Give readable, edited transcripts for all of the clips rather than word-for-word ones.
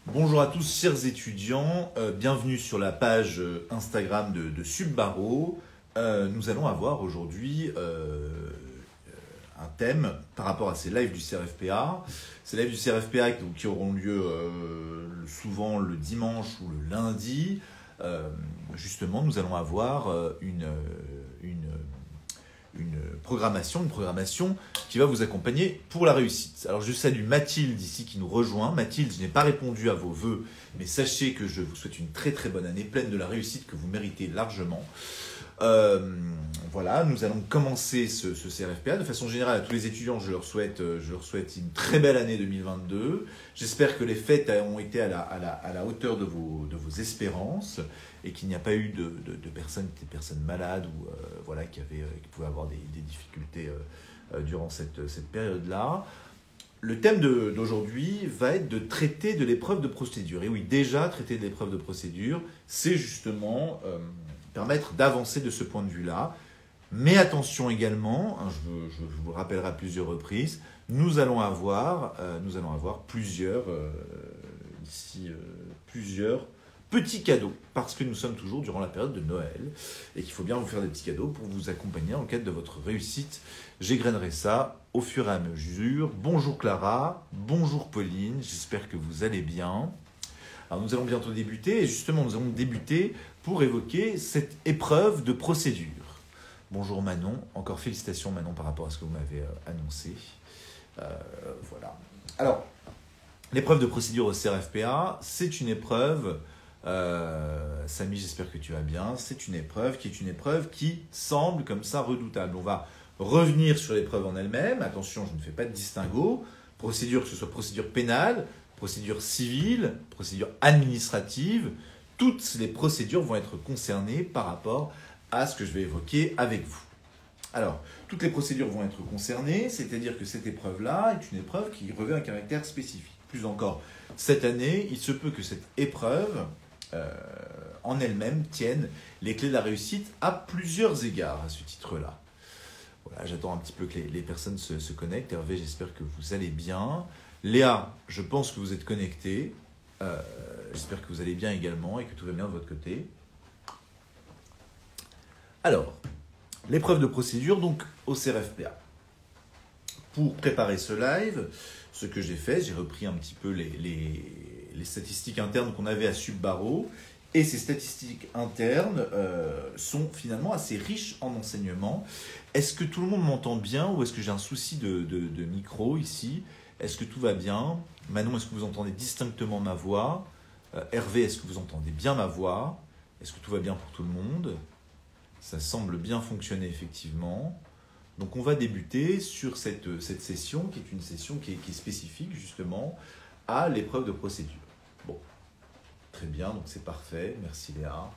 Bonjour à tous, chers étudiants, bienvenue sur la page Instagram de Subbaro. Nous allons avoir aujourd'hui un thème par rapport à ces lives du CRFPA. Ces lives du CRFPA qui auront lieu souvent le dimanche ou le lundi. Justement, nous allons avoir une programmation qui va vous accompagner pour la réussite. Alors je salue Mathilde ici qui nous rejoint. Mathilde, je n'ai pas répondu à vos vœux, mais sachez que je vous souhaite une très très bonne année, pleine de la réussite que vous méritez largement. Voilà, nous allons commencer ce CRFPA. De façon générale, à tous les étudiants, je leur souhaite une très belle année 2022. J'espère que les fêtes ont été à la hauteur de vos espérances et qu'il n'y a pas eu de personnes malades ou voilà, qui pouvaient avoir des difficultés durant cette période-là. Le thème d'aujourd'hui va être de traiter de l'épreuve de procédure. Et oui, déjà, traiter de l'épreuve de procédure, c'est justement permettre d'avancer de ce point de vue-là. Mais attention également, je vous le rappellerai à plusieurs reprises, nous allons avoir plusieurs petits cadeaux, parce que nous sommes toujours durant la période de Noël, et qu'il faut bien vous faire des petits cadeaux pour vous accompagner en quête de votre réussite. J'égrainerai ça au fur et à mesure. Bonjour Clara, bonjour Pauline, j'espère que vous allez bien. Alors nous allons bientôt débuter, et justement nous allons débuter pour évoquer cette épreuve de procédure. Bonjour Manon, encore félicitations Manon par rapport à ce que vous m'avez annoncé. Voilà. Alors, l'épreuve de procédure au CRFPA, c'est une épreuve, Samy, j'espère que tu vas bien, c'est une épreuve qui semble comme ça redoutable. On va revenir sur l'épreuve en elle-même. Attention, je ne fais pas de distinguo. Procédure, que ce soit procédure pénale, procédure civile, procédure administrative, toutes les procédures vont être concernées par rapport à ce que je vais évoquer avec vous. Alors, toutes les procédures vont être concernées, c'est-à-dire que cette épreuve-là est une épreuve qui revêt un caractère spécifique. Plus encore, cette année, il se peut que cette épreuve, en elle-même, tienne les clés de la réussite à plusieurs égards à ce titre-là. Voilà, j'attends un petit peu que les personnes se connectent. Hervé, j'espère que vous allez bien. Léa, je pense que vous êtes connectée. J'espère que vous allez bien également et que tout va bien de votre côté. Alors, l'épreuve de procédure, donc au CRFPA. Pour préparer ce live, ce que j'ai fait, j'ai repris un petit peu les statistiques internes qu'on avait à Subbaro. Et ces statistiques internes sont finalement assez riches en enseignements. Est-ce que tout le monde m'entend bien ou est-ce que j'ai un souci de micro ici ? Est-ce que tout va bien ? Manon, est-ce que vous entendez distinctement ma voix ? Hervé, est-ce que vous entendez bien ma voix ? Est-ce que tout va bien pour tout le monde ? Ça semble bien fonctionner effectivement. Donc on va débuter sur cette session qui est une session qui est spécifique justement à l'épreuve de procédure. Bon, très bien, donc c'est parfait, merci Léa.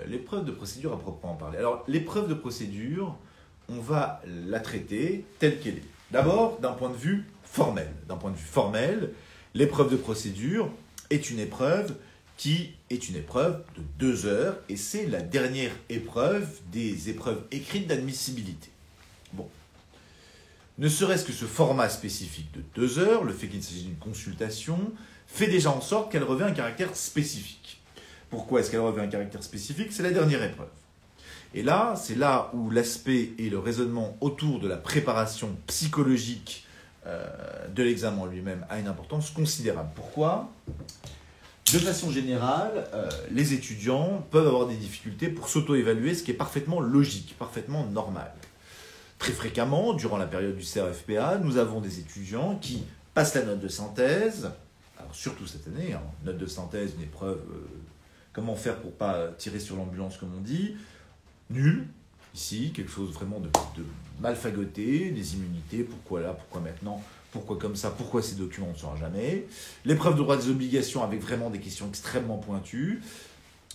L'épreuve de procédure à proprement parler. Alors l'épreuve de procédure, on va la traiter telle qu'elle est. D'abord, d'un point de vue formel. D'un point de vue formel, l'épreuve de procédure est une épreuve qui est une épreuve de 2 heures, et c'est la dernière épreuve des épreuves écrites d'admissibilité. Bon. Ne serait-ce que ce format spécifique de 2 heures, le fait qu'il s'agisse d'une consultation, fait déjà en sorte qu'elle revêt un caractère spécifique. Pourquoi est-ce qu'elle revêt un caractère spécifique ? C'est la dernière épreuve. Et là, c'est là où l'aspect et le raisonnement autour de la préparation psychologique de l'examen lui-même a une importance considérable. Pourquoi ? De façon générale, les étudiants peuvent avoir des difficultés pour s'auto-évaluer, ce qui est parfaitement logique, parfaitement normal. Très fréquemment, durant la période du CRFPA, nous avons des étudiants qui passent la note de synthèse, alors surtout cette année, note de synthèse, une épreuve, comment faire pour ne pas tirer sur l'ambulance comme on dit, nul, ici, quelque chose vraiment de mal fagoté, des immunités, pourquoi là, pourquoi maintenant ? Pourquoi comme ça ? Pourquoi ces documents, on ne saura jamais. L'épreuve de droits des obligations avec vraiment des questions extrêmement pointues.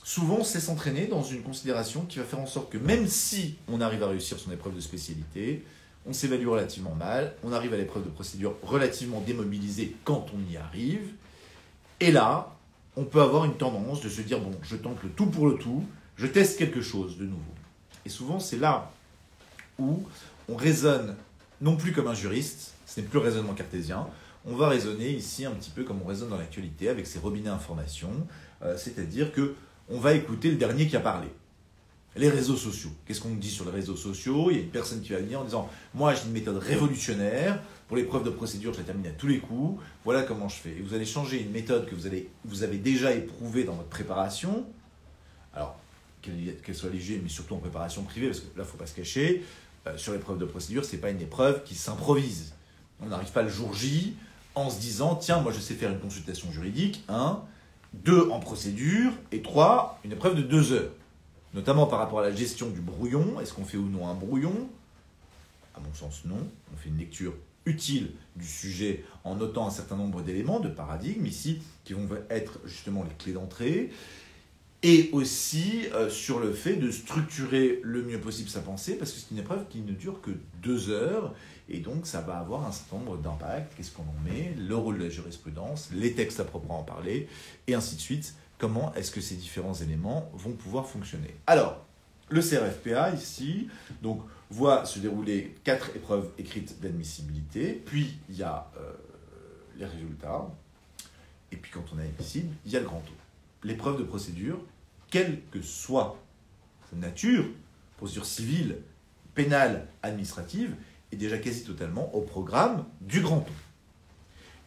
Souvent, c'est s'entraîner dans une considération qui va faire en sorte que même si on arrive à réussir son épreuve de spécialité, on s'évalue relativement mal, on arrive à l'épreuve de procédure relativement démobilisé quand on y arrive. Et là, on peut avoir une tendance de se dire, bon, je tente le tout pour le tout, je teste quelque chose de nouveau. Et souvent, c'est là où on raisonne non plus comme un juriste, ce n'est plus le raisonnement cartésien, on va raisonner ici un petit peu comme on raisonne dans l'actualité avec ces robinets informations, c'est-à-dire qu'on va écouter le dernier qui a parlé. Les réseaux sociaux. Qu'est-ce qu'on nous dit sur les réseaux sociaux? Il y a une personne qui va venir en disant « Moi, j'ai une méthode révolutionnaire. Pour l'épreuve de procédure, je la termine à tous les coups. Voilà comment je fais. » Et vous allez changer une méthode que vous avez déjà éprouvée dans votre préparation. Alors, qu'elle soit légère, mais surtout en préparation privée, parce que là, il ne faut pas se cacher. Sur l'épreuve de procédure, ce n'est pas une épreuve qui s'improvise. On n'arrive pas le jour J en se disant « Tiens, moi, je sais faire une consultation juridique. 1, 2 en procédure, et 3, une épreuve de 2 heures. » Notamment par rapport à la gestion du brouillon. Est-ce qu'on fait ou non un brouillon? À mon sens, non. On fait une lecture utile du sujet en notant un certain nombre d'éléments, de paradigmes ici, qui vont être justement les clés d'entrée. Et aussi sur le fait de structurer le mieux possible sa pensée, parce que c'est une épreuve qui ne dure que 2 heures. Et donc, ça va avoir un certain nombre d'impacts. Qu'est-ce qu'on en met? Le rôle de la jurisprudence, les textes à proprement parler, et ainsi de suite. Comment est-ce que ces différents éléments vont pouvoir fonctionner? Alors, le CRFPA, ici, donc, voit se dérouler 4 épreuves écrites d'admissibilité, puis il y a les résultats, et puis quand on est admissible, il y a le grand taux. L'épreuve de procédure, quelle que soit sa nature, procédure civile, pénale, administrative, est déjà quasi totalement au programme du grand taux.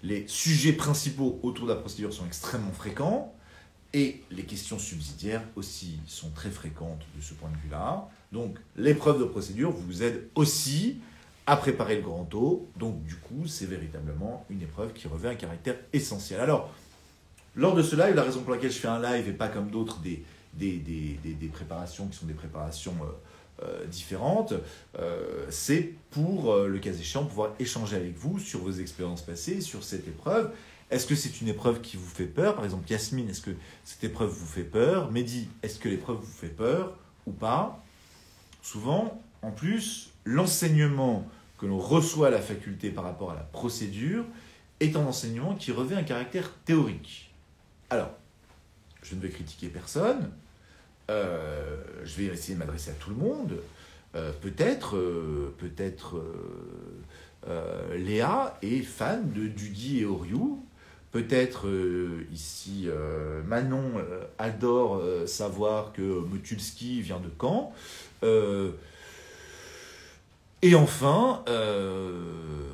Les sujets principaux autour de la procédure sont extrêmement fréquents, et les questions subsidiaires aussi sont très fréquentes de ce point de vue-là. Donc, l'épreuve de procédure vous aide aussi à préparer le grand taux. Donc, du coup, c'est véritablement une épreuve qui revêt un caractère essentiel. Alors, lors de ce live, la raison pour laquelle je fais un live et pas comme d'autres des préparations qui sont des préparations différentes, c'est pour, le cas échéant, pouvoir échanger avec vous sur vos expériences passées, sur cette épreuve. Est-ce que c'est une épreuve qui vous fait peur? Par exemple, Yasmine, est-ce que cette épreuve vous fait peur? Mehdi, est-ce que l'épreuve vous fait peur ou pas? Souvent, en plus, l'enseignement que l'on reçoit à la faculté par rapport à la procédure est un enseignement qui revêt un caractère théorique. Alors, je ne vais critiquer personne, je vais essayer de m'adresser à tout le monde. Peut-être Léa est fan de Dudy et Oriou. Peut-être ici Manon adore savoir que Motulski vient de Caen. Et enfin,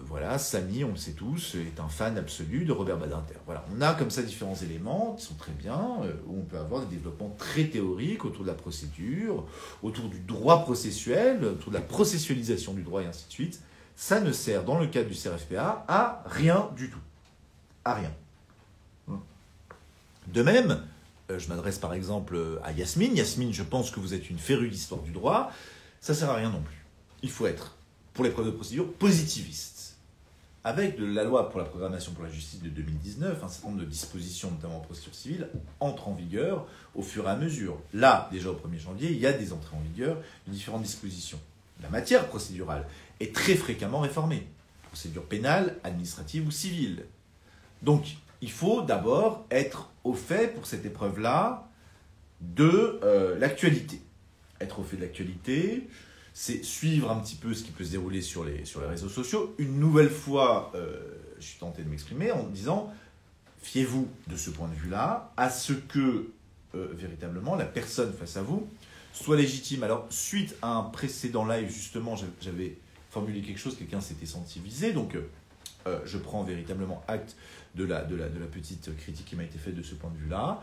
voilà, Samy, on le sait tous, est un fan absolu de Robert Badinter. Voilà, on a comme ça différents éléments qui sont très bien, où on peut avoir des développements très théoriques autour de la procédure, autour du droit processuel, autour de la processualisation du droit et ainsi de suite. Ça ne sert, dans le cadre du CRFPA, à rien du tout. À rien. De même, je m'adresse par exemple à Yasmine. Yasmine, je pense que vous êtes une férue d'histoire du droit. Ça ne sert à rien non plus. Il faut être, pour l'épreuve de procédure, positiviste. Avec la loi pour la programmation pour la justice de 2019, un certain nombre de dispositions, notamment en procédure civile, entrent en vigueur au fur et à mesure. Là, déjà au 1er janvier, il y a des entrées en vigueur de différentes dispositions. La matière procédurale est très fréquemment réformée. Procédure pénale, administrative ou civile. Donc, il faut d'abord être au fait pour cette épreuve-là de l'actualité. Être au fait de l'actualité, c'est suivre un petit peu ce qui peut se dérouler sur les réseaux sociaux. Une nouvelle fois, je suis tenté de m'exprimer en disant, fiez-vous de ce point de vue-là à ce que, véritablement, la personne face à vous soit légitime. Alors, suite à un précédent live, justement, j'avais formulé quelque chose, quelqu'un s'était senti visé, donc je prends véritablement acte de la petite critique qui m'a été faite de ce point de vue-là.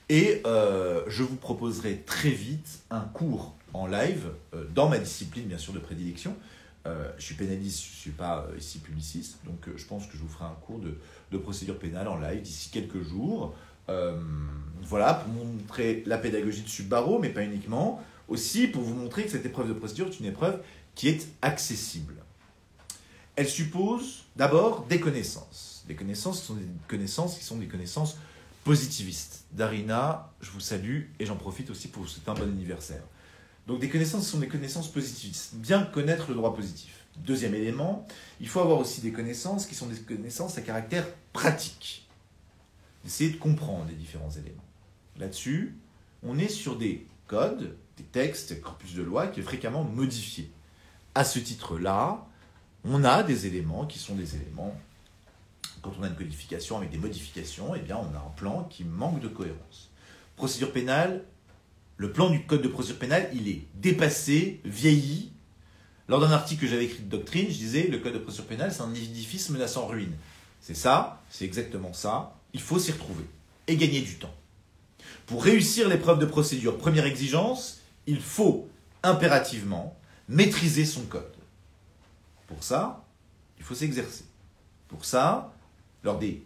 Et je vous proposerai très vite un cours en live, dans ma discipline, bien sûr, de prédilection. Je suis pénaliste, je ne suis pas ici publiciste, donc je pense que je vous ferai un cours de procédure pénale en live d'ici quelques jours. Voilà, pour vous montrer la pédagogie de Subbaro, mais pas uniquement. Aussi pour vous montrer que cette épreuve de procédure est une épreuve qui est accessible. Elle suppose d'abord des connaissances. Des connaissances qui sont des connaissances positivistes. Darina, je vous salue et j'en profite aussi pour vous souhaiter un bon anniversaire. Donc des connaissances qui sont des connaissances positivistes. Bien connaître le droit positif. Deuxième élément, il faut avoir aussi des connaissances qui sont des connaissances à caractère pratique. Essayer de comprendre les différents éléments. Là-dessus, on est sur des codes, des textes, des corpus de loi qui est fréquemment modifié. À ce titre-là, on a des éléments qui sont des éléments Quand on a une codification avec des modifications, eh bien, on a un plan qui manque de cohérence. Procédure pénale, le plan du code de procédure pénale, il est dépassé, vieilli. Lors d'un article que j'avais écrit de doctrine, je disais le code de procédure pénale, c'est un édifice menaçant ruine. C'est ça, c'est exactement ça. Il faut s'y retrouver et gagner du temps. Pour réussir l'épreuve de procédure, première exigence, il faut impérativement maîtriser son code. Pour ça, il faut s'exercer. Pour ça, lors des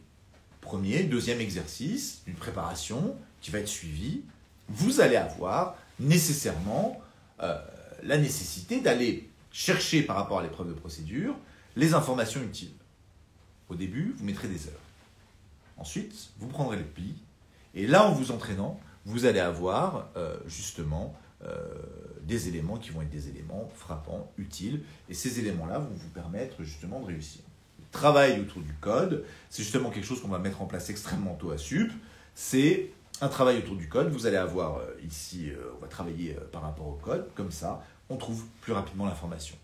premier, deuxième exercice, une préparation qui va être suivie, vous allez avoir nécessairement la nécessité d'aller chercher par rapport à l'épreuve de procédure les informations utiles. Au début, vous mettrez des heures. Ensuite, vous prendrez le pli. Et là, en vous entraînant, vous allez avoir justement des éléments qui vont être des éléments frappants, utiles. Et ces éléments-là vont vous permettre justement de réussir. Le travail autour du code, c'est justement quelque chose qu'on va mettre en place extrêmement tôt à SUP. C'est un travail autour du code. Vous allez avoir ici, on va travailler par rapport au code. Comme ça, on trouve plus rapidement l'information.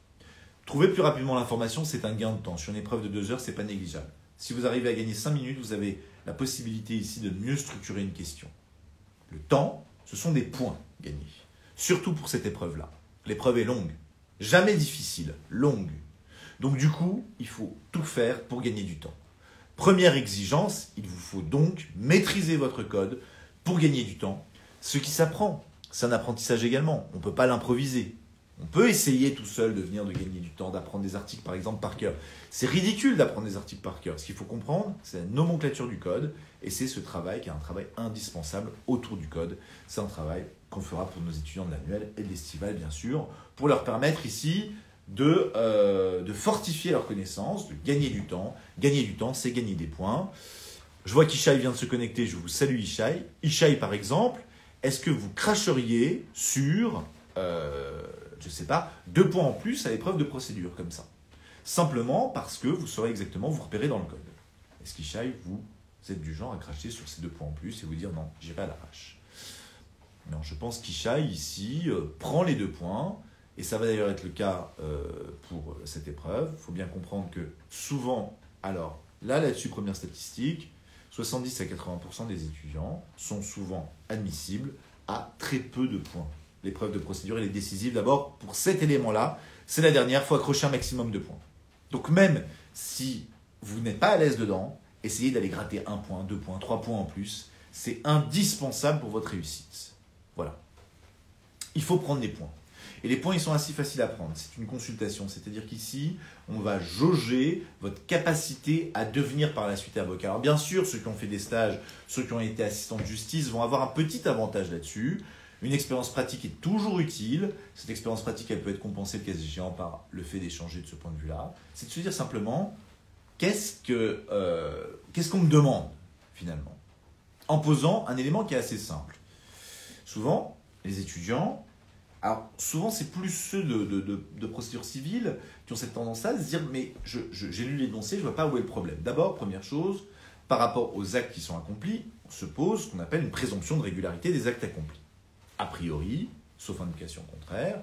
Trouver plus rapidement l'information, c'est un gain de temps. Sur une épreuve de 2 heures, ce n'est pas négligeable. Si vous arrivez à gagner 5 minutes, vous avez la possibilité ici de mieux structurer une question. Le temps, ce sont des points gagnés. Surtout pour cette épreuve-là. L'épreuve est longue. Jamais difficile, longue. Donc du coup, il faut tout faire pour gagner du temps. Première exigence, il vous faut donc maîtriser votre code pour gagner du temps. Ce qui s'apprend, c'est un apprentissage également. On ne peut pas l'improviser. On peut essayer tout seul de gagner du temps, d'apprendre des articles par exemple par cœur. C'est ridicule d'apprendre des articles par cœur. Ce qu'il faut comprendre, c'est la nomenclature du code et c'est ce travail qui est un travail indispensable autour du code. C'est un travail qu'on fera pour nos étudiants de l'annuel et de l'estival bien sûr, pour leur permettre ici de fortifier leurs connaissances, de gagner du temps. Gagner du temps, c'est gagner des points. Je vois qu'Ishaï vient de se connecter, je vous salue Ishaï. Ishaï par exemple, est-ce que vous cracheriez sur... je ne sais pas, 2 points en plus à l'épreuve de procédure, comme ça. Simplement parce que vous saurez exactement vous repérer dans le code. Est-ce qu'Ishaï, vous êtes du genre à cracher sur ces 2 points en plus et vous dire non, j'irai à l'arrache? Non, je pense qu'Ishaï, ici, prend les 2 points, et ça va d'ailleurs être le cas pour cette épreuve. Il faut bien comprendre que souvent, alors là-dessus, première statistique, 70 à 80% des étudiants sont souvent admissibles à très peu de points. L'épreuve de procédure, elle est décisive. D'abord, pour cet élément-là, c'est la dernière, il faut accrocher un maximum de points. Donc même si vous n'êtes pas à l'aise dedans, essayez d'aller gratter 1 point, 2 points, 3 points en plus. C'est indispensable pour votre réussite. Voilà. Il faut prendre des points. Et les points, ils sont assez faciles à prendre. C'est une consultation. C'est-à-dire qu'ici, on va jauger votre capacité à devenir par la suite avocat. Alors bien sûr, ceux qui ont fait des stages, ceux qui ont été assistants de justice vont avoir un petit avantage là-dessus. Une expérience pratique est toujours utile. Cette expérience pratique, elle peut être compensée le cas échéant par le fait d'échanger de ce point de vue-là. C'est de se dire simplement, qu'est-ce qu'on me demande, finalement, en posant un élément qui est assez simple. Souvent, les étudiants, alors souvent c'est plus ceux de procédure civile qui ont cette tendance-là à se dire, mais j'ai lu l'énoncé, je ne vois pas où est le problème. D'abord, première chose, par rapport aux actes qui sont accomplis, on se pose ce qu'on appelle une présomption de régularité des actes accomplis. A priori, sauf indication contraire,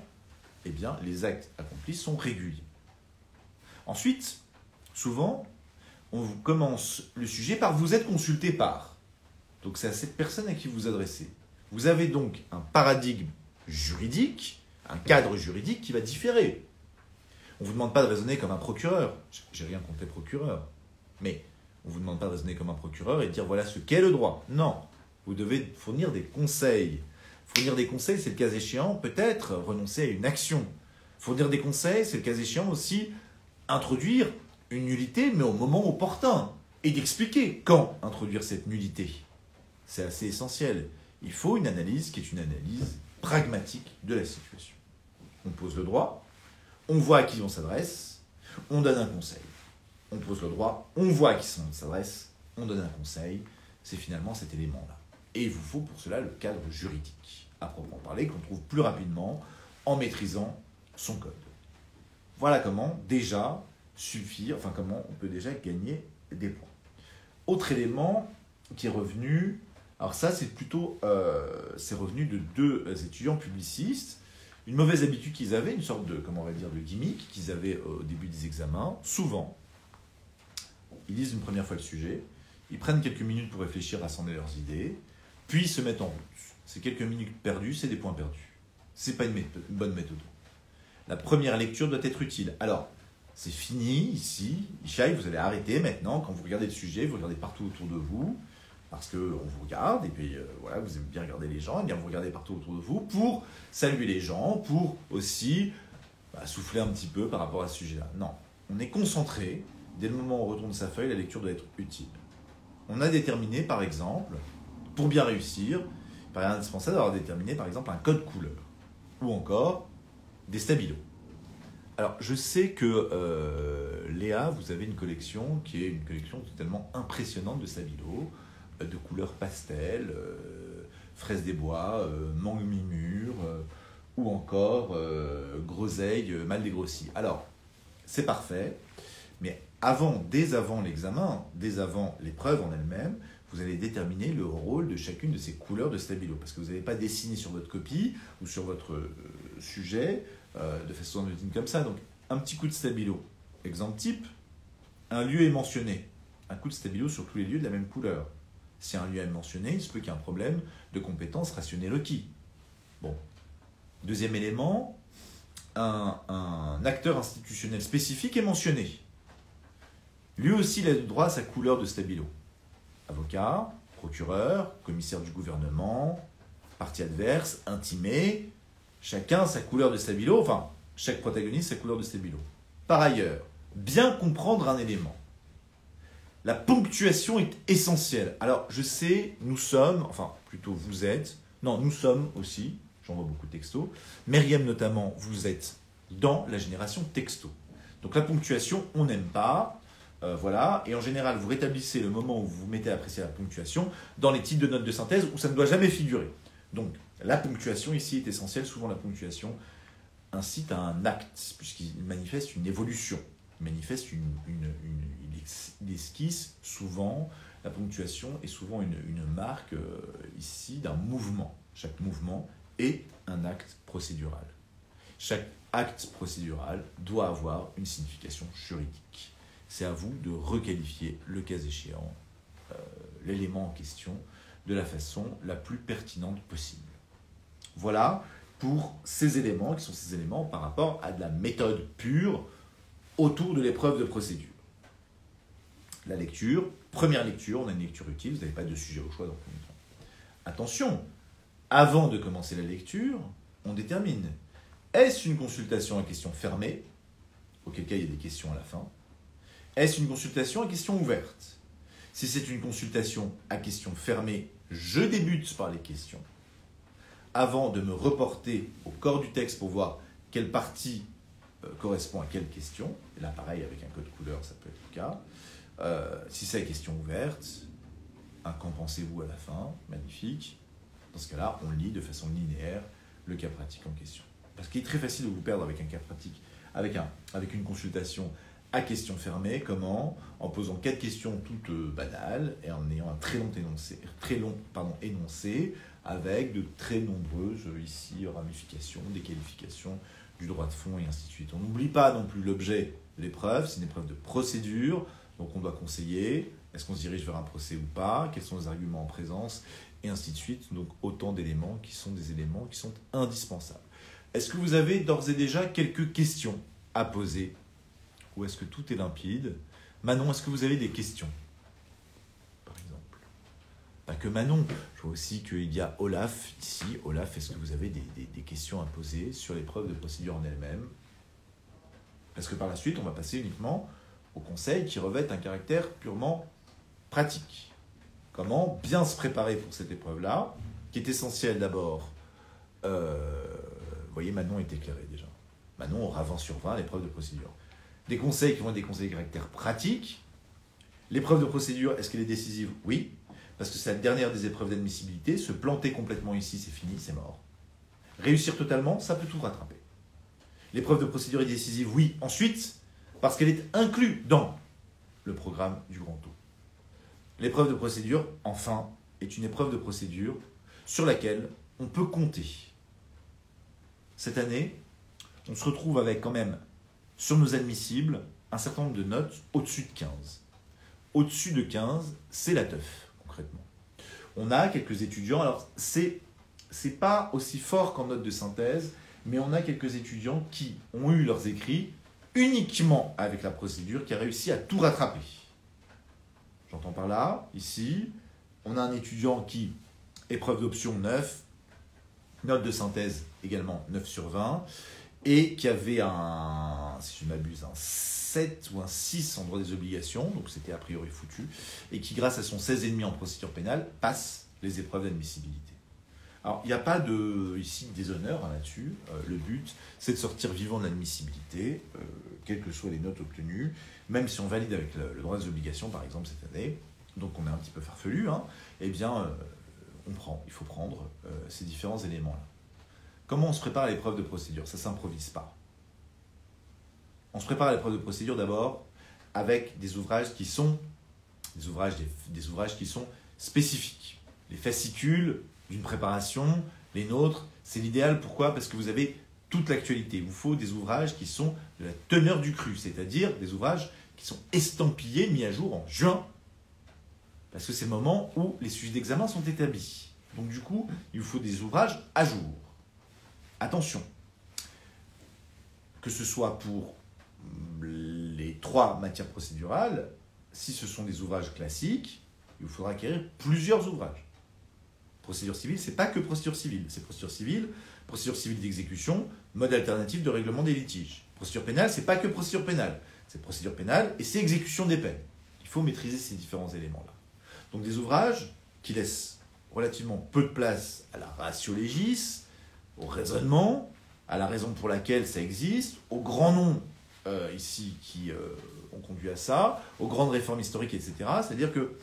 eh bien, les actes accomplis sont réguliers. Ensuite, souvent, on vous commence le sujet par « vous êtes consulté par ». Donc, c'est à cette personne à qui vous adressez. Vous avez donc un paradigme juridique, un cadre juridique qui va différer. On ne vous demande pas de raisonner comme un procureur. J'ai rien contre les procureurs. Mais on ne vous demande pas de raisonner comme un procureur et de dire « voilà ce qu'est le droit ». Non, vous devez fournir des conseils. Fournir des conseils, c'est le cas échéant, peut-être renoncer à une action. Fournir des conseils, c'est le cas échéant aussi introduire une nullité, mais au moment opportun. Et d'expliquer quand introduire cette nullité. C'est assez essentiel. Il faut une analyse qui est une analyse pragmatique de la situation. On pose le droit, on voit à qui on s'adresse, on donne un conseil. On pose le droit, on voit à qui on s'adresse, on donne un conseil. C'est finalement cet élément-là. Et il vous faut pour cela le cadre juridique, à proprement parler, qu'on trouve plus rapidement en maîtrisant son code. Voilà comment déjà comment on peut déjà gagner des points. Autre élément qui est revenu, alors ça c'est plutôt, c'est revenu de 2 étudiants publicistes, une mauvaise habitude qu'ils avaient, une sorte de, de gimmick qu'ils avaient au début des examens, souvent, ils lisent une première fois le sujet, ils prennent quelques minutes pour réfléchir, rassembler leurs idées, puis ils se mettent en route. Ces quelques minutes perdues, c'est des points perdus. Ce n'est pas une bonne méthode. La première lecture doit être utile. Alors, c'est fini ici. Ishaï, vous allez arrêter maintenant. Quand vous regardez le sujet, vous regardez partout autour de vous, parce qu'on vous regarde, et puis voilà, vous aimez bien regarder les gens, et bien vous regardez partout autour de vous pour saluer les gens, pour aussi souffler un petit peu par rapport à ce sujet-là. Non, on est concentré. Dès le moment où on retourne sa feuille, la lecture doit être utile. On a déterminé, par exemple, pour bien réussir, il paraît indispensable d'avoir déterminé, par exemple, un code couleur, ou encore des stabilos. Alors, je sais que Léa, vous avez une collection qui est une collection totalement impressionnante de stabilos, de couleurs pastel, fraises des bois, mangue mi-mûre, ou encore groseille mal dégrossie. Alors, c'est parfait, mais dès avant l'examen, dès avant l'épreuve en elle-même, vous allez déterminer le rôle de chacune de ces couleurs de stabilo, parce que vous n'avez pas dessiné sur votre copie ou sur votre sujet de façon anodine comme ça. Donc, un petit coup de stabilo. Exemple type, un lieu est mentionné. Un coup de stabilo sur tous les lieux de la même couleur. Si un lieu est mentionné, il se peut qu'il y ait un problème de compétence rationnelle requis. Bon. Deuxième élément, un acteur institutionnel spécifique est mentionné. Lui aussi, il a le droit à sa couleur de stabilo. Avocat, procureur, commissaire du gouvernement, partie adverse, intimé, chacun sa couleur de stabilo, enfin, chaque protagoniste sa couleur de stabilo. Par ailleurs, bien comprendre un élément. La ponctuation est essentielle. Alors, je sais, nous sommes, enfin, plutôt vous êtes, non, nous sommes aussi, j'envoie beaucoup de textos, Myriam notamment, vous êtes dans la génération texto. Donc la ponctuation, on n'aime pas, voilà, et en général, vous rétablissez le moment où vous vous mettez à apprécier la ponctuation dans les titres de notes de synthèse où ça ne doit jamais figurer. Donc, la ponctuation ici est essentielle. Souvent, la ponctuation incite à un acte, puisqu'il manifeste une évolution. Il manifeste il esquisse souvent, la ponctuation est souvent une marque ici d'un mouvement. Chaque mouvement est un acte procédural. Chaque acte procédural doit avoir une signification juridique. C'est à vous de requalifier, le cas échéant, l'élément en question de la façon la plus pertinente possible. Voilà pour ces éléments, qui sont ces éléments par rapport à de la méthode pure autour de l'épreuve de procédure. La lecture, première lecture, on a une lecture utile, vous n'avez pas de sujet au choix dans le premier temps. Attention, avant de commencer la lecture, on détermine, est-ce une consultation à questions fermées, auquel cas il y a des questions à la fin, est-ce une consultation à questions ouvertes? Si c'est une consultation à questions fermées, je débute par les questions, avant de me reporter au corps du texte pour voir quelle partie correspond à quelle question. Et là, pareil, avec un code couleur, ça peut être le cas. Si c'est la question ouverte, un qu'en pensez-vous à la fin? Magnifique. Dans ce cas-là, on lit de façon linéaire le cas pratique en question. Parce qu'il est très facile de vous perdre avec un cas pratique, avec une consultation à questions fermées. Comment? En posant 4 questions toutes banales et en ayant un très long énoncé avec de très nombreuses ici ramifications, déqualifications du droit de fond et ainsi de suite. On n'oublie pas non plus l'objet de l'épreuve, c'est une épreuve de procédure, donc on doit conseiller, est-ce qu'on se dirige vers un procès ou pas, quels sont les arguments en présence, et ainsi de suite. Donc autant d'éléments qui sont des éléments qui sont indispensables. Est-ce que vous avez d'ores et déjà quelques questions à poser? Ou est-ce que tout est limpide? Manon, est-ce que vous avez des questions? Par exemple. Pas que Manon, je vois aussi qu'il y a Olaf ici. Olaf, est-ce que vous avez des questions à poser sur l'épreuve de procédure en elle-même? Parce que par la suite, on va passer uniquement aux conseils qui revêtent un caractère purement pratique. Comment bien se préparer pour cette épreuve-là, qui est essentielle d'abord. Vous voyez, Manon est éclairée déjà. Manon aura 20 sur 20 à l'épreuve de procédure. Des conseils qui vont être des conseils de caractère pratique. L'épreuve de procédure, est-ce qu'elle est décisive? Oui, parce que c'est la dernière des épreuves d'admissibilité. Se planter complètement ici, c'est fini, c'est mort. Réussir totalement, ça peut tout rattraper. L'épreuve de procédure est décisive, oui. Ensuite, parce qu'elle est inclue dans le programme du Grand O. L'épreuve de procédure, enfin, est une épreuve de procédure sur laquelle on peut compter. Cette année, on se retrouve avec quand même, sur nos admissibles, un certain nombre de notes au-dessus de 15. au-dessus de 15, c'est la teuf, concrètement. On a quelques étudiants, alors c'est pas aussi fort qu'en note de synthèse, mais on a quelques étudiants qui ont eu leurs écrits uniquement avec la procédure, qui a réussi à tout rattraper. J'entends par là, ici, on a un étudiant qui, épreuve d'option 9, note de synthèse également 9 sur 20, et qui avait si je ne m'abuse, un 7 ou un 6 en droit des obligations, donc c'était a priori foutu, et qui, grâce à son 16,5 en procédure pénale, passe les épreuves d'admissibilité. Alors, il n'y a pas ici de déshonneur là-dessus. Le but, c'est de sortir vivant de l'admissibilité, quelles que soient les notes obtenues, même si on valide avec le droit des obligations, par exemple, cette année, donc on est un petit peu farfelu, eh bien, il faut prendre ces différents éléments-là. Comment on se prépare à l'épreuve de procédure? Ça ne s'improvise pas. On se prépare à l'épreuve de procédure d'abord avec des ouvrages qui sont des ouvrages qui sont spécifiques. Les fascicules d'une préparation, les nôtres, c'est l'idéal. Pourquoi? Parce que vous avez toute l'actualité. Il vous faut des ouvrages qui sont de la teneur du cru, c'est-à-dire des ouvrages qui sont estampillés, mis à jour en juin, parce que c'est le moment où les sujets d'examen sont établis. Donc du coup, il vous faut des ouvrages à jour. Attention, que ce soit pour les 3 matières procédurales, si ce sont des ouvrages classiques, il vous faudra acquérir plusieurs ouvrages. Procédure civile, c'est pas que procédure civile, c'est procédure civile d'exécution, mode alternatif de règlement des litiges. Procédure pénale, c'est pas que procédure pénale, c'est procédure pénale et c'est exécution des peines. Il faut maîtriser ces différents éléments-là. Donc des ouvrages qui laissent relativement peu de place à la ratio legis, au raisonnement, à la raison pour laquelle ça existe, aux grands noms ici qui ont conduit à ça, aux grandes réformes historiques, etc. C'est-à-dire que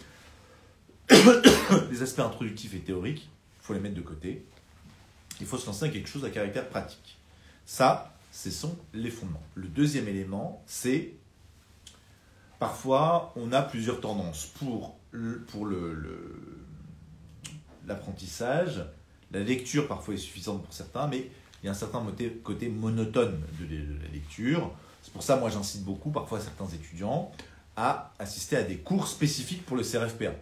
les aspects introductifs et théoriques, il faut les mettre de côté. Il faut se lancer dans quelque chose à caractère pratique. Ça, ce sont les fondements. Le deuxième élément, c'est parfois on a plusieurs tendances. Pour l'apprentissage, la lecture parfois est suffisante pour certains, mais il y a un certain côté monotone de la lecture. C'est pour ça, moi, j'incite beaucoup, parfois certains étudiants, à assister à des cours spécifiques pour le CRFPA.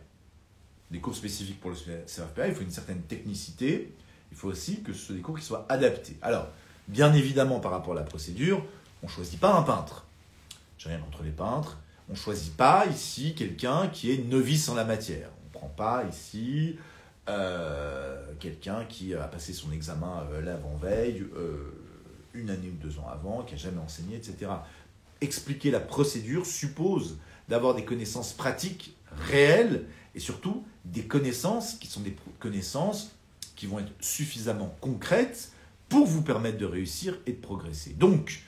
Des cours spécifiques pour le CRFPA, il faut une certaine technicité, il faut aussi que ce soit des cours qui soient adaptés. Alors, bien évidemment, par rapport à la procédure, on ne choisit pas un peintre. J'ai rien contre les peintres. On ne choisit pas ici quelqu'un qui est novice en la matière. On ne prend pas ici quelqu'un qui a passé son examen l'avant-veille, 1 année ou 2 ans avant, qui n'a jamais enseigné, etc. Expliquer la procédure suppose d'avoir des connaissances pratiques réelles et surtout des connaissances qui sont des connaissances qui vont être suffisamment concrètes pour vous permettre de réussir et de progresser. Donc,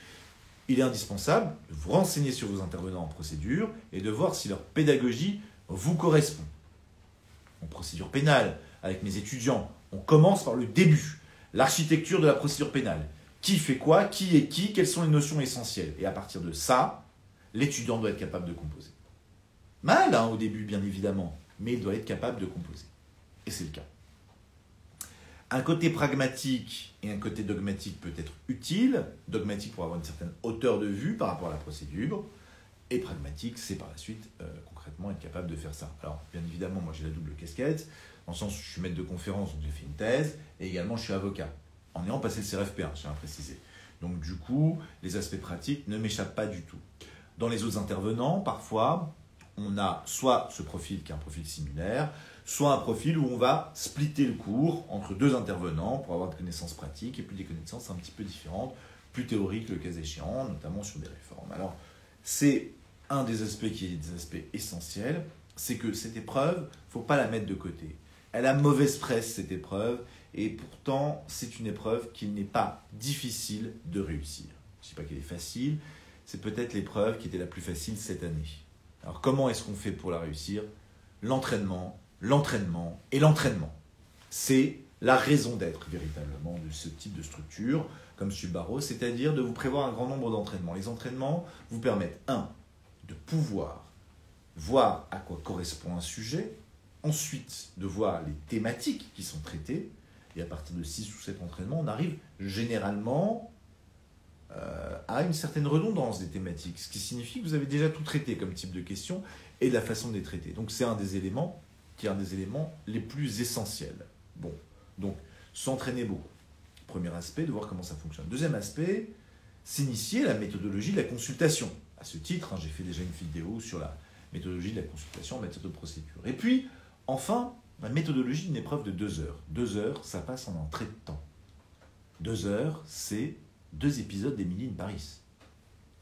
il est indispensable de vous renseigner sur vos intervenants en procédure et de voir si leur pédagogie vous correspond. En procédure pénale, avec mes étudiants, on commence par le début, l'architecture de la procédure pénale. Qui fait quoi, qui est qui, quelles sont les notions essentielles. Et à partir de ça, l'étudiant doit être capable de composer. Mal au début, bien évidemment, mais il doit être capable de composer. Et c'est le cas. Un côté pragmatique et un côté dogmatique peut être utile. Dogmatique pour avoir une certaine hauteur de vue par rapport à la procédure. Et pragmatique, c'est par la suite, concrètement, être capable de faire ça. Alors, bien évidemment, moi j'ai la double casquette, dans le sens où je suis maître de conférence, donc j'ai fait une thèse, et également je suis avocat, en ayant passé le CRFPA, je tiens à préciser. Donc du coup, les aspects pratiques ne m'échappent pas du tout. Dans les autres intervenants, parfois, on a soit ce profil qui est un profil similaire, soit un profil où on va splitter le cours entre 2 intervenants pour avoir des connaissances pratiques et puis des connaissances un petit peu différentes, plus théoriques le cas échéant, notamment sur des réformes. Alors, c'est un des aspects qui est des aspects essentiels, c'est que cette épreuve, il ne faut pas la mettre de côté. Elle a mauvaise presse, cette épreuve, et pourtant, c'est une épreuve qui n'est pas difficile de réussir. Je ne dis pas qu'elle est facile, c'est peut-être l'épreuve qui était la plus facile cette année. Alors comment est-ce qu'on fait pour la réussir? L'entraînement, l'entraînement et l'entraînement. C'est la raison d'être véritablement de ce type de structure, comme M. Barreau, c'est-à-dire de vous prévoir un grand nombre d'entraînements. Les entraînements vous permettent, 1, de pouvoir voir à quoi correspond un sujet, ensuite de voir les thématiques qui sont traitées, et à partir de 6 ou 7 entraînements, on arrive généralement a une certaine redondance des thématiques, ce qui signifie que vous avez déjà tout traité comme type de question et de la façon de les traiter. Donc c'est un des éléments qui est un des éléments les plus essentiels. Bon, donc s'entraîner beaucoup. Premier aspect, de voir comment ça fonctionne. Deuxième aspect, s'initier à la méthodologie de la consultation. À ce titre, j'ai fait déjà une vidéo sur la méthodologie de la consultation, méthode de procédure. Et puis, enfin, la méthodologie d'une épreuve de 2 heures. 2 heures, ça passe en un trait de temps. 2 heures, c'est 2 épisodes d'Emily in Paris.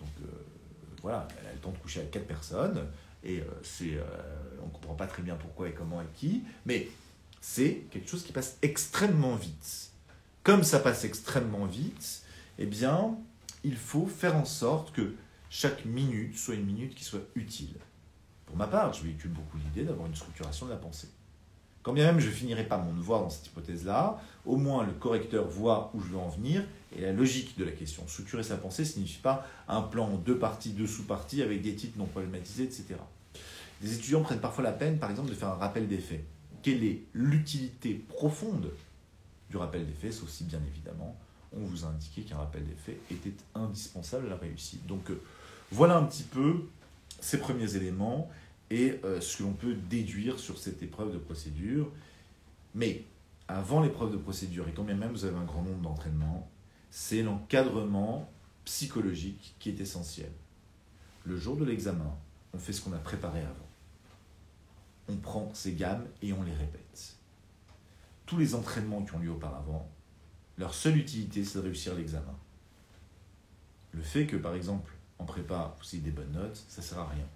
Donc voilà, elle a le temps de coucher avec 4 personnes, et on ne comprend pas très bien pourquoi et comment et qui, mais c'est quelque chose qui passe extrêmement vite. Comme ça passe extrêmement vite, eh bien, il faut faire en sorte que chaque minute soit une minute qui soit utile. Pour ma part, je véhicule beaucoup l'idée d'avoir une structuration de la pensée. Quand bien même je ne finirai pas mon devoir dans cette hypothèse-là, au moins le correcteur voit où je veux en venir et la logique de la question. Structurer sa pensée ne signifie pas un plan en 2 parties, 2 sous-parties avec des titres non problématisés, etc. Les étudiants prennent parfois la peine, par exemple, de faire un rappel des faits. Quelle est l'utilité profonde du rappel des faits, sauf si bien évidemment on vous a indiqué qu'un rappel des faits était indispensable à la réussite. Donc voilà un petit peu ces premiers éléments et ce que l'on peut déduire sur cette épreuve de procédure. Mais avant l'épreuve de procédure, et quand bien même vous avez un grand nombre d'entraînements, c'est l'encadrement psychologique qui est essentiel. Le jour de l'examen, on fait ce qu'on a préparé avant. On prend ces gammes et on les répète. Tous les entraînements qui ont lieu auparavant, leur seule utilité, c'est de réussir l'examen. Le fait que, par exemple, en prépa, vous ayez des bonnes notes, ça ne sert à rien.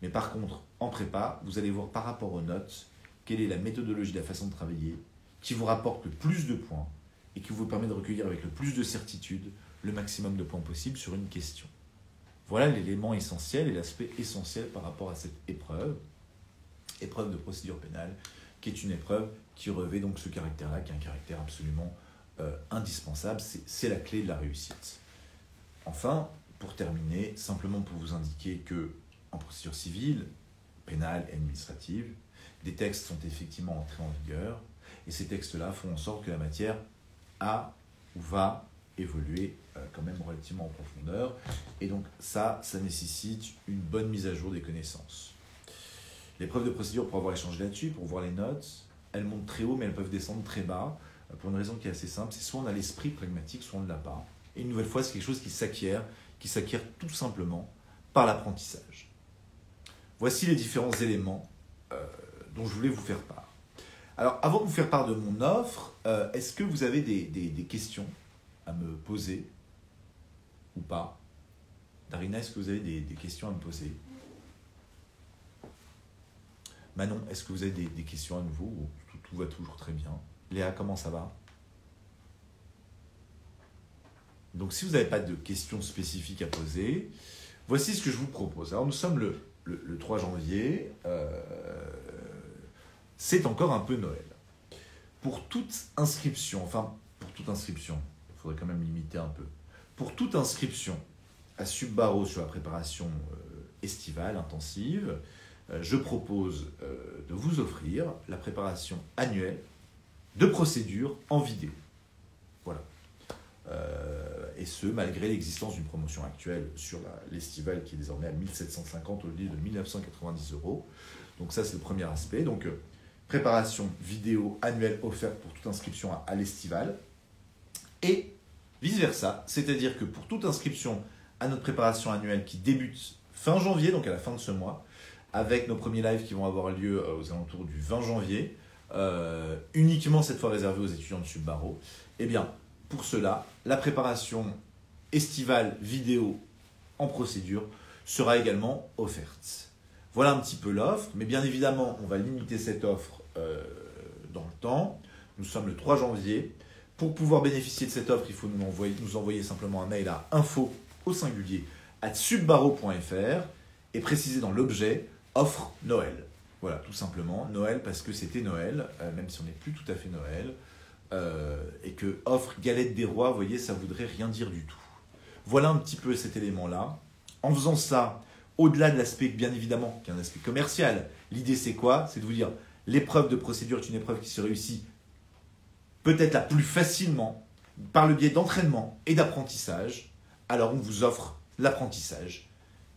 Mais par contre, en prépa, vous allez voir par rapport aux notes, quelle est la méthodologie, la façon de travailler, qui vous rapporte le plus de points et qui vous permet de recueillir avec le plus de certitude le maximum de points possible sur une question. Voilà l'élément essentiel et l'aspect essentiel par rapport à cette épreuve de procédure pénale, qui est une épreuve qui revêt donc ce caractère-là, qui est un caractère absolument indispensable. C'est la clé de la réussite. Enfin, pour terminer, simplement pour vous indiquer que en procédure civile, pénale et administrative, des textes sont effectivement entrés en vigueur, et ces textes-là font en sorte que la matière a ou va évoluer quand même relativement en profondeur, et donc ça nécessite une bonne mise à jour des connaissances. Les preuves de procédure, pour avoir échangé là-dessus, pour voir les notes, elles montent très haut, mais elles peuvent descendre très bas, pour une raison qui est assez simple, c'est soit on a l'esprit pragmatique, soit on ne l'a pas. Et une nouvelle fois, c'est quelque chose qui s'acquiert tout simplement par l'apprentissage. Voici les différents éléments dont je voulais vous faire part. Alors, avant de vous faire part de mon offre, est-ce que vous avez des questions à me poser ou pas? Darina, est-ce que vous avez des questions à me poser? Manon, est-ce que vous avez des questions à nouveau ou tout va toujours très bien? Léa, comment ça va? Donc, si vous n'avez pas de questions spécifiques à poser, voici ce que je vous propose. Alors, nous sommes le 3 janvier. C'est encore un peu Noël. Pour toute inscription, il faudrait quand même limiter un peu. Pour toute inscription à Subbaro sur la préparation estivale intensive, je propose de vous offrir la préparation annuelle de procédure en vidéo. Voilà. Et ce, malgré l'existence d'une promotion actuelle sur l'estivale qui est désormais à 1750 au lieu de 1990 €. Donc ça, c'est le premier aspect. Donc, préparation vidéo annuelle offerte pour toute inscription à l'estivale. Et vice-versa, c'est-à-dire que pour toute inscription à notre préparation annuelle qui débute fin janvier, donc à la fin de ce mois, avec nos premiers lives qui vont avoir lieu aux alentours du 20 janvier, uniquement cette fois réservée aux étudiants de Subbaro, eh bien, pour cela, la préparation estivale vidéo en procédure sera également offerte. Voilà un petit peu l'offre, mais bien évidemment, on va limiter cette offre dans le temps. Nous sommes le 3 janvier. Pour pouvoir bénéficier de cette offre, il faut nous envoyer simplement un mail à info@subbaro.fr et préciser dans l'objet « Offre Noël ». Voilà, tout simplement. Noël parce que c'était Noël, même si on n'est plus tout à fait Noël. Et que offre galette des rois, vous voyez, ça ne voudrait rien dire du tout. Voilà un petit peu cet élément-là. En faisant ça, au-delà de l'aspect, bien évidemment, qui est un aspect commercial, l'idée c'est quoi? C'est de vous dire, l'épreuve de procédure est une épreuve qui se réussit peut-être la plus facilement, par le biais d'entraînement et d'apprentissage, alors on vous offre l'apprentissage,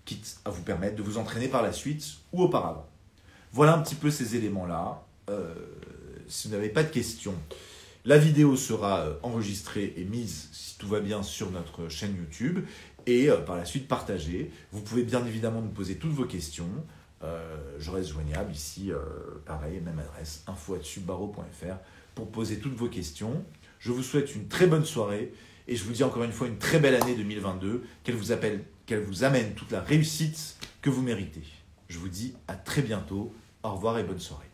quitte à vous permettre de vous entraîner par la suite ou auparavant. Voilà un petit peu ces éléments-là. Si vous n'avez pas de questions, la vidéo sera enregistrée et mise, si tout va bien, sur notre chaîne YouTube et par la suite partagée. Vous pouvez bien évidemment nous poser toutes vos questions. Je reste joignable ici, pareil, même adresse, info@subbarreau.fr pour poser toutes vos questions. Je vous souhaite une très bonne soirée et je vous dis encore une fois une très belle année 2022, qu'elle vous amène toute la réussite que vous méritez. Je vous dis à très bientôt, au revoir et bonne soirée.